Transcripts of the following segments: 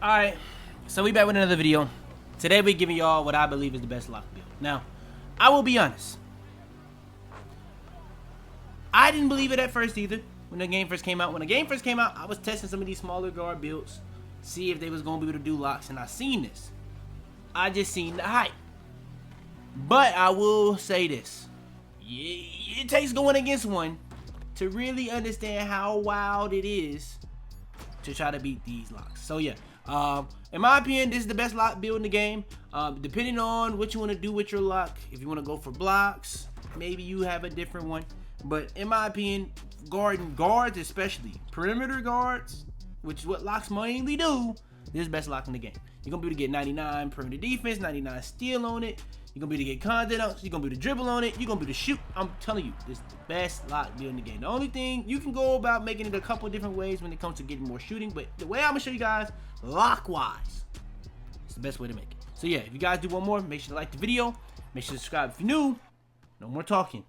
Alright, so we back with another video. Today we giving y'all what I believe is the best lock build. Now, I will be honest. I didn't believe it at first either when the game first came out. When the game first came out, I was testing some of these smaller guard builds, see if they was going to be able to do locks, and I seen this. I just seen the hype. But I will say this. It takes going against one to really understand how wild it is to try to beat these locks. So yeah. In my opinion, this is the best lock build in the game. Depending on what you want to do with your lock, if you want to go for blocks, maybe you have a different one. But in my opinion, guards, especially perimeter guards, which is what locks mainly do, this is the best lock in the game. You're gonna be able to get 99 perimeter defense, 99 steal on it. You're gonna be able to get content out. You're gonna be able to dribble on it. You're gonna be able to shoot. I'm telling you, this is the best lock build in the game. The only thing, you can go about making it a couple different ways when it comes to getting more shooting, but the way I'm gonna show you guys, lock-wise, it's the best way to make it. So yeah, if you guys do want more, make sure to like the video. Make sure to subscribe if you're new. No more talking.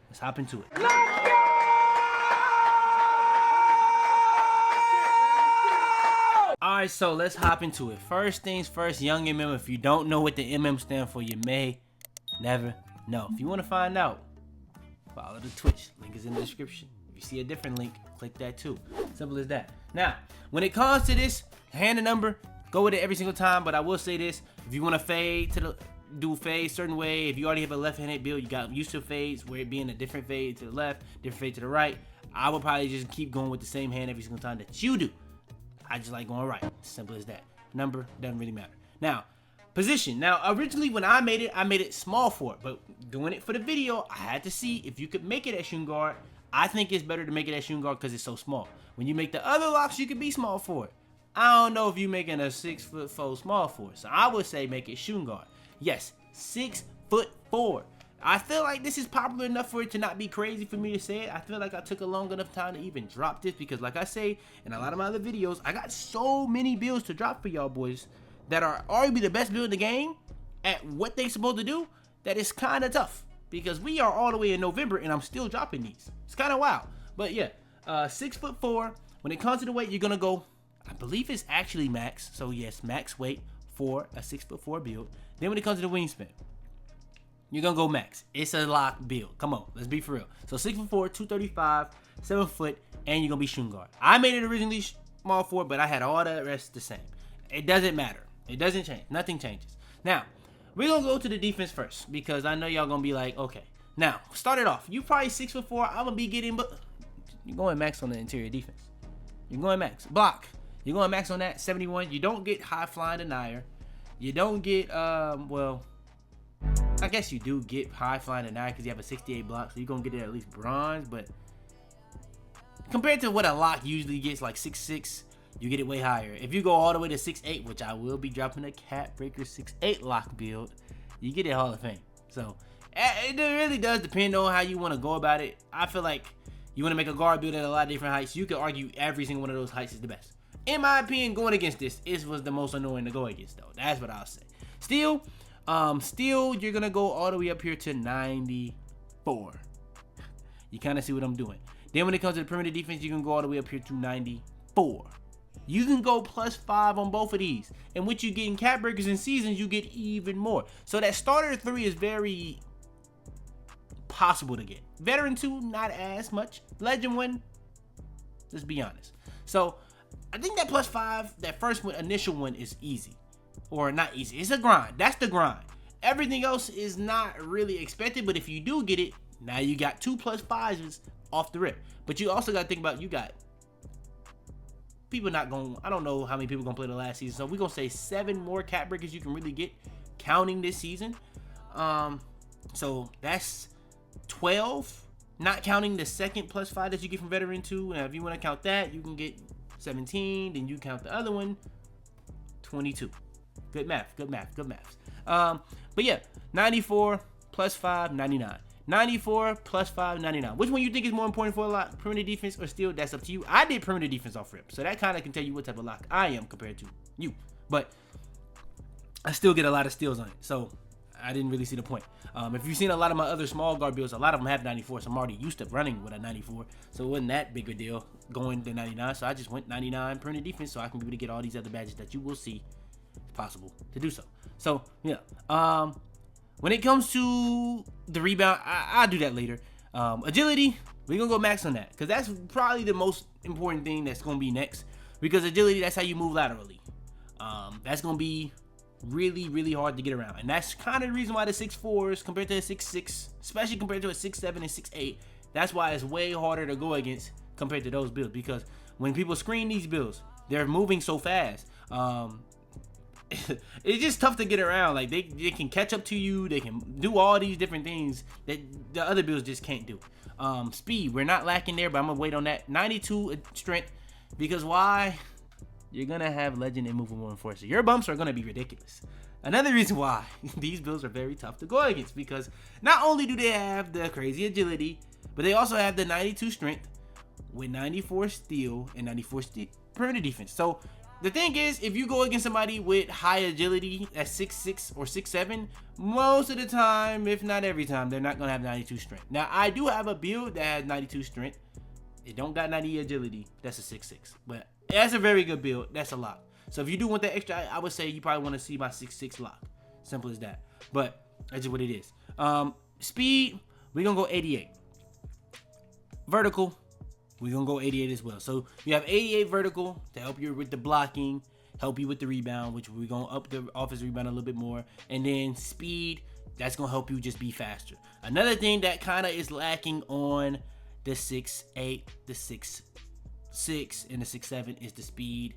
Let's hop into it. Alright, so let's hop into it. First things first, young MM. If you don't know what the MM stand for, you may never know. If you want to find out, follow the Twitch. Link is in the description. If you see a different link, click that too. Simple as that. Now, when it comes to this, hand the number, go with it every single time. But I will say this: if you want to fade to do fade certain way, if you already have a left-handed build, you got used to fades where it being a different fade to the left, different fade to the right. I would probably just keep going with the same hand every single time that you do. I just like going right. Simple as that. Number doesn't really matter. Now, position. Now, originally when I made it small forward, but doing it for the video, I had to see if you could make it at shooting guard. I think it's better to make it at shooting guard because it's so small. When you make the other locks, you can be small forward. I don't know if you're making a 6'4" small forward, so I would say make it shooting guard. Yes, 6'4". I feel like this is popular enough for it to not be crazy for me to say it. I feel like I took a long enough time to even drop this because, like I say in a lot of my other videos, I got so many builds to drop for y'all boys that are arguably the best build in the game at what they supposed to do, that it's kind of tough because we are all the way in November and I'm still dropping these. It's kind of wild. But yeah, 6'4". When it comes to the weight, you're going to go, I believe it's actually max. So yes, max weight for a 6'4" build. Then when it comes to the wingspan, you're gonna go max. It's a lock build. Come on, let's be for real. So 6'4", 235, 7 foot, and you're gonna be shooting guard. I made it originally small forward, but I had all the rest the same. It doesn't matter. It doesn't change. Nothing changes. Now, we're gonna go to the defense first because I know y'all gonna be like, okay. Now, start it off. You probably 6'4". I'm gonna be getting, but you're going max on the interior defense. You're going max. Block. You're going max on that 71. You don't get high flying denier. You don't get well, I guess you do get high flying denier because you have a 68 block, so you're gonna get it at least bronze. But compared to what a lock usually gets, like 6'6", you get it way higher. If you go all the way to 6'8", which I will be dropping a Cat Breaker 6'8" lock build, you get it Hall of Fame. So it really does depend on how you want to go about it. I feel like you want to make a guard build at a lot of different heights. You could argue every single one of those heights is the best. In my opinion, going against this was the most annoying to go against, though. That's what I'll say. Still, you're gonna go all the way up here to 94. You kind of see what I'm doing. Then when it comes to the perimeter defense, you can go all the way up here to 94. You can go +5 on both of these, and what you get in Cat Breakers and Seasons, you get even more. So that starter 3 is very possible to get. Veteran 2, not as much. Legend 1, let's be honest. So I think that +5, that first one, initial one, is easy. Or not easy. It's a grind. That's the grind. Everything else is not really expected, but if you do get it, now you got 2 +5s off the rip. But you also got to think about, you got people not going, I don't know how many people going to play the last season, so we're going to say 7 more Cat Breakers you can really get counting this season. So that's 12, not counting the second +5 that you get from Veteran 2. Now if you want to count that, you can get 17, then you count the other one, 22. Good math, good math, good maths. But yeah, 94 +5, 99. 94 +5, 99. Which one you think is more important for a lock? Perimeter defense or steal? That's up to you. I did perimeter defense off rip, so that kind of can tell you what type of lock I am compared to you. But I still get a lot of steals on it. So I didn't really see the point. If you've seen a lot of my other small guard builds, a lot of them have 94, so I'm already used to running with a 94, so it wasn't that big a deal going to 99. So I just went 99 printed defense, so I can be able to get all these other badges that you will see. It's possible to do so. So yeah, when it comes to the rebound, I'll do that later. Agility, we're gonna go max on that because that's probably the most important thing that's gonna be next. Because agility, that's how you move laterally. That's gonna be really hard to get around, and that's kind of the reason why the 6'4s compared to a 6'6", especially compared to a 6'7" and 6'8", that's why it's way harder to go against compared to those builds. Because when people screen these builds, they're moving so fast. It's just tough to get around. Like they can catch up to you, they can do all these different things that the other builds just can't do. Speed, we're not lacking there, but I'm gonna wait on that. 92 strength, because why? You're gonna have legend immovable enforcer. Your bumps are gonna be ridiculous. Another reason why these builds are very tough to go against, because not only do they have the crazy agility, but they also have the 92 strength with 94 steel and 94 perimeter defense. So the thing is, if you go against somebody with high agility at 6'6" or 6'7", most of the time, if not every time, they're not gonna have 92 strength. Now I do have a build that has 92 strength. It don't got 90 agility. That's a 6'6", but that's a very good build. That's a lock. So if you do want that extra, I would say you probably want to see my 6'6" lock. Simple as that. But that's just what it is. Speed, we're gonna go 88. Vertical, we're gonna go 88 as well. So you have 88 vertical to help you with the blocking, help you with the rebound, which we're gonna up the offensive rebound a little bit more. And then speed, that's gonna help you just be faster. Another thing that kind of is lacking on the 6'8", the 6'6", and the 6'7" is the speed,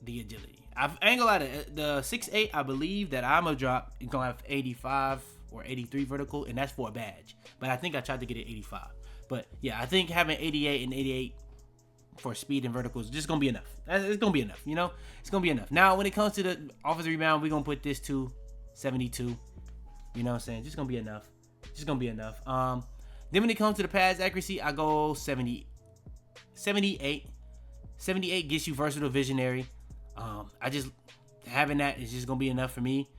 the agility. I ain't gonna lie, the 6'8", I believe that I'm gonna drop. It's gonna have 85 or 83 vertical, and that's for a badge. But I think I tried to get it 85. But yeah, I think having 88 and 88 for speed and vertical is just gonna be enough. It's gonna be enough, you know. It's gonna be enough. Now, when it comes to the offensive rebound, we're gonna put this to 72. You know what I'm saying? Just gonna be enough. Just gonna be enough. Then when it comes to the pass accuracy, I go 78. 78 gets you versatile visionary. I just having that is just gonna be enough for me.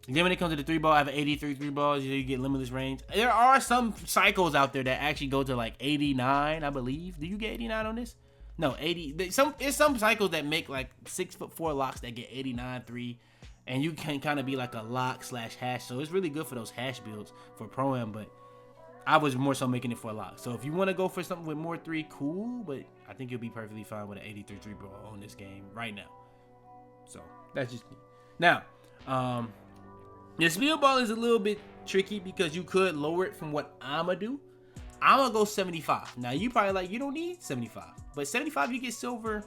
Then when it comes to the 3-ball, I have an 83 3-balls. You get limitless range. There are some cycles out there that actually go to like 89, I believe. Do you get 89 on this? No, 80. It's some cycles that make like 6'4" locks that get 89 3, and you can kind of be like a lock / hash. So it's really good for those hash builds for pro-am, but I was more so making it for a lock. So if you want to go for something with more 3, cool, but I think you'll be perfectly fine with an 83 3-ball on this game right now. So that's just me. Now, the speed ball is a little bit tricky because you could lower it from what I'ma do. I'ma go 75. Now you probably like, you don't need 75, but 75 you get silver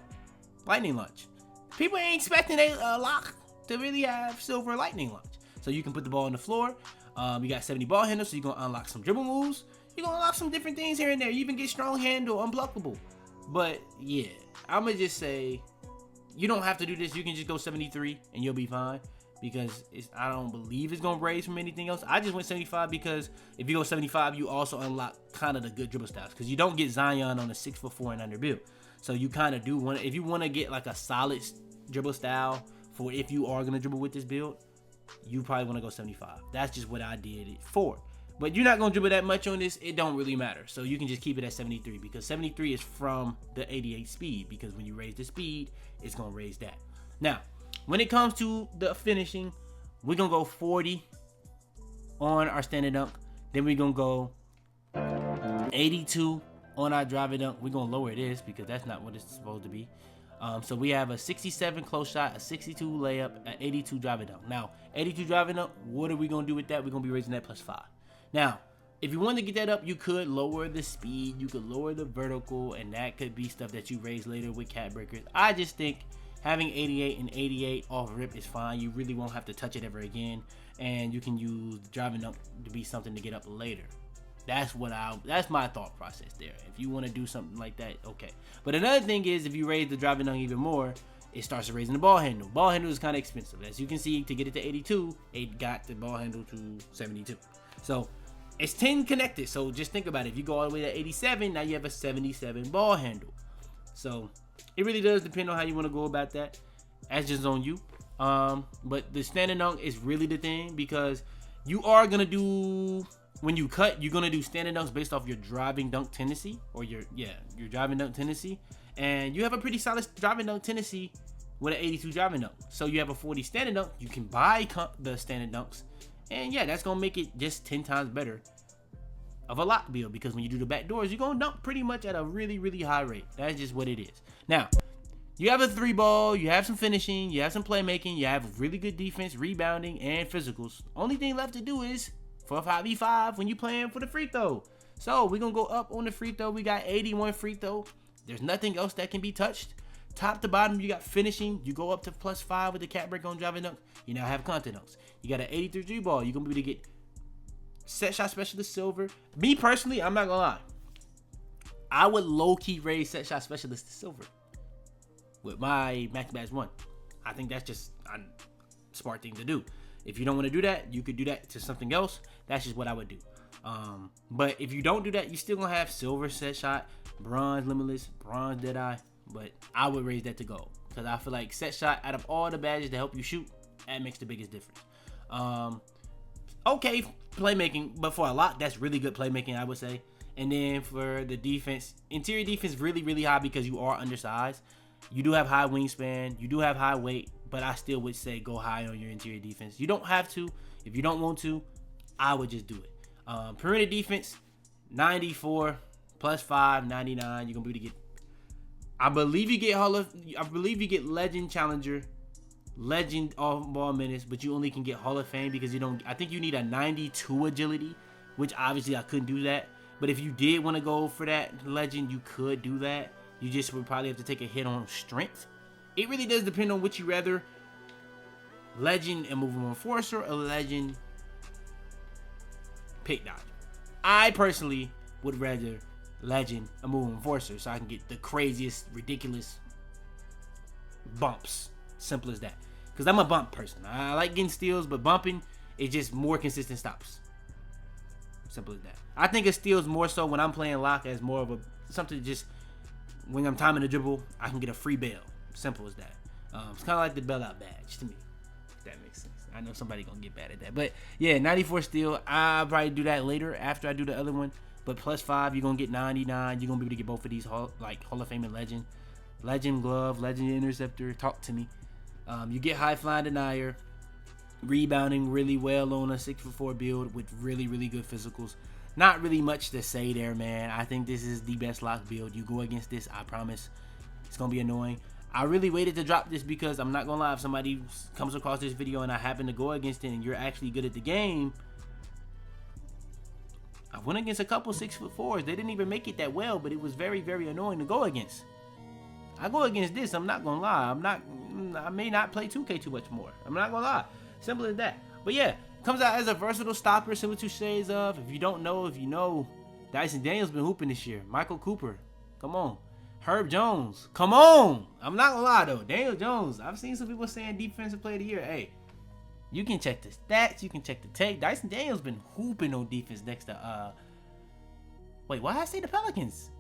lightning launch. People ain't expecting a lock to really have silver lightning launch. So you can put the ball on the floor. You got 70 ball handles, so you're gonna unlock some dribble moves. You're gonna unlock some different things here and there. You even get strong handle, unblockable. But yeah, I'ma just say you don't have to do this. You can just go 73 and you'll be fine. Because I don't believe it's gonna raise from anything else. I just went 75 because if you go 75, you also unlock kind of the good dribble styles, because you don't get Zion on a 6'4" and under build. So you kind of do want, if you want to get like a solid dribble style for if you are gonna dribble with this build, you probably want to go 75. That's just what I did it for. But you're not gonna dribble that much on this. It don't really matter. So you can just keep it at 73 because 73 is from the 88 speed. Because when you raise the speed, it's gonna raise that. Now, when it comes to the finishing, we're going to go 40 on our standing dunk. Then we're going to go 82 on our driving dunk. We're going to lower this because that's not what it's supposed to be. So we have a 67 close shot, a 62 layup, an 82 driving dunk. Now, 82 driving dunk, what are we going to do with that? We're going to be raising that +5. Now, if you want to get that up, you could lower the speed. You could lower the vertical, and that could be stuff that you raise later with cat breakers. I just think having 88 and 88 off rip is fine. You really won't have to touch it ever again, and you can use driving up to be something to get up later. That's my thought process there. If you want to do something like that, okay. But another thing is, if you raise the driving dunk even more, it starts raising the ball handle. Ball handle is kind of expensive. As you can see, to get it to 82, it got the ball handle to 72. So it's 10 connected. So just think about it. If you go all the way to 87, now you have a 77 ball handle. So it really does depend on how you want to go about that. That's just on you. But the standing dunk is really the thing, because you are gonna do, when you cut, you're gonna do standing dunks based off your driving dunk tendency, or your driving dunk tendency, and you have a pretty solid driving dunk tendency with an 82 driving dunk. So you have a 40 standing dunk. You can buy the standing dunks, and yeah, that's gonna make it just 10 times better of a lock build, because when you do the back doors, you're gonna dunk pretty much at a really, really high rate. That's just what it is. Now, you have a 3-ball, you have some finishing, you have some playmaking, you have really good defense, rebounding, and physicals. Only thing left to do is for a 5v5 when you're playing for the free throw. So we're gonna go up on the free throw. We got 81 free throw. There's nothing else that can be touched. Top to bottom, you got finishing. You go up to +5 with the cat break on driving dunk. You now have content dunks. You got an 83 ball. You're gonna be able to get set shot specialist silver. Me personally, I'm not gonna lie, I would low-key raise set shot specialist to silver with my Max Badge 1. I think that's just a smart thing to do. If you don't want to do that, you could do that to something else. That's just what I would do. But if you don't do that, you still gonna have silver set shot, bronze limitless, bronze deadeye. But I would raise that to gold, because I feel like set shot, out of all the badges that help you shoot, that makes the biggest difference. Okay, playmaking, but for a lock, that's really good playmaking, I would say. And then for the defense, interior defense really, really high, because you are undersized. You do have high wingspan, you do have high weight, but I still would say go high on your interior defense. You don't have to. If you don't want to, I would just do it. Perimeter defense, 94 +5, 99. You're gonna be able to get, I believe you get legend challenger, legend off-ball minutes, but you only can get Hall of Fame, because you don't. I think you need a 92 agility, which obviously I couldn't do that. But if you did want to go for that legend, you could do that. You just would probably have to take a hit on strength. It really does depend on what you rather. Legend and movement enforcer, or legend pick dodger. I personally would rather legend and movement enforcer, so I can get the craziest, ridiculous bumps. Simple as that. Because I'm a bump person. I like getting steals, but bumping is just more consistent stops. Simple as that. I think it steals more so when I'm playing lock, as more of a something just when I'm timing the dribble, I can get a free bail. Simple as that. It's kind of like the bailout badge to me, if that makes sense. I know somebody gonna get bad at that, but yeah, 94 steal. I'll probably do that later after I do the other one. But +5, you're gonna get 99. You're gonna be able to get both of these Hall of Fame and legend glove, legend interceptor. Talk to me. You get high flying denier, rebounding really well on a 6'4" build with really, really good physicals. Not really much to say there, man. I think this is the best lock build. You go against this, I promise it's gonna be annoying. I really waited to drop this, because I'm not gonna lie, if somebody comes across this video and I happen to go against it and you're actually good at the game, I went against a couple 6'4"s. They didn't even make it that well, but it was very, very annoying to go against. I go against this, I'm not gonna lie. I may not play 2K too much more. I'm not gonna lie. Simple as that. But yeah, comes out as a versatile stopper, similar to shades of. If you don't know, if you know, Dyson Daniels been hooping this year. Michael Cooper, come on. Herb Jones, come on. I'm not gonna lie though, Daniel Jones. I've seen some people saying defensive player of the year. Hey, you can check the stats, you can check the tape. Dyson Daniels been hooping on defense next to wait, why did I say the Pelicans?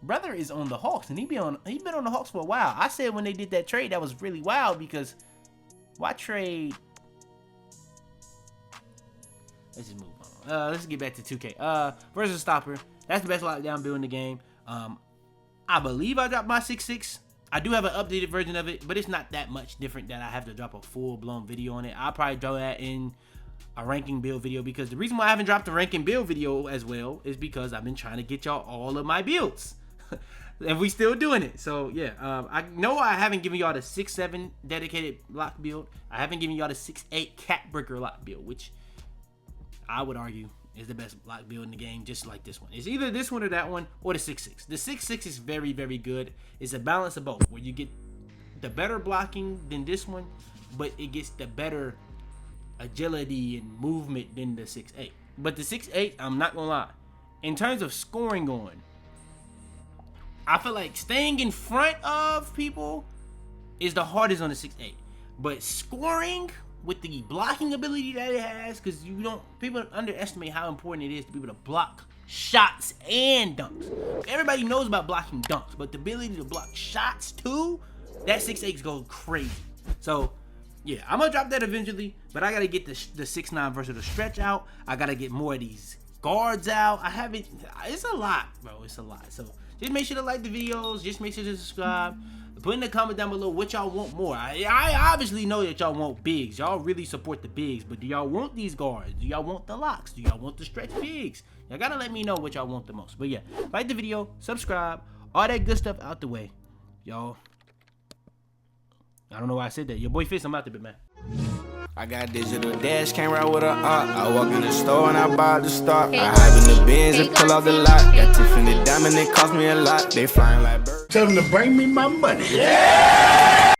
Brother is on the Hawks, and he been on the Hawks for a while. I said when they did that trade, that was really wild, because why trade? Let's just move on. Let's get back to 2K. Versus stopper. That's the best lockdown build in the game. I believe I dropped my 6'6". I do have an updated version of it, but it's not that much different that I have to drop a full-blown video on it. I'll probably draw that in a ranking build video, because the reason why I haven't dropped a ranking build video as well is because I've been trying to get y'all all of my builds. And we still doing it. So yeah, I know I haven't given y'all the 6'7" dedicated lock build. I haven't given y'all the 6'8" cat breaker lock build, which I would argue is the best lock build in the game, just like this one. It's either this one or that one, or the 6'6". The 6'6" is very, very good. It's a balance of both, where you get the better blocking than this one, but it gets the better agility and movement than the 6'8". But the 6'8", I'm not gonna lie, in terms of scoring on, I feel like staying in front of people is the hardest on the 6'8". But scoring with the blocking ability that it has, because people underestimate how important it is to be able to block shots and dunks. Everybody knows about blocking dunks, but the ability to block shots too, that 6'8" goes crazy. So Yeah, I'm gonna drop that eventually, but I gotta get the 6'9" versatile stretch out. I gotta get more of these guards out. I haven't. It's a lot, bro. It's a lot. So just make sure to like the videos. Just make sure to subscribe. Put in the comment down below what y'all want more. I obviously know that y'all want bigs. Y'all really support the bigs, but do y'all want these guards? Do y'all want the locks? Do y'all want the stretch bigs? Y'all gotta let me know what y'all want the most. But yeah, like the video, subscribe, all that good stuff out the way. Y'all, I don't know why I said that. Your boy Fitz, I'm out there, man. I got digital dash, came right with a I walk in the store and I buy the stock. I hide in the bins and pull out the lot. Got Tiffany diamond, it cost me a lot. They flying like birds. Tell them to bring me my money. Yeah!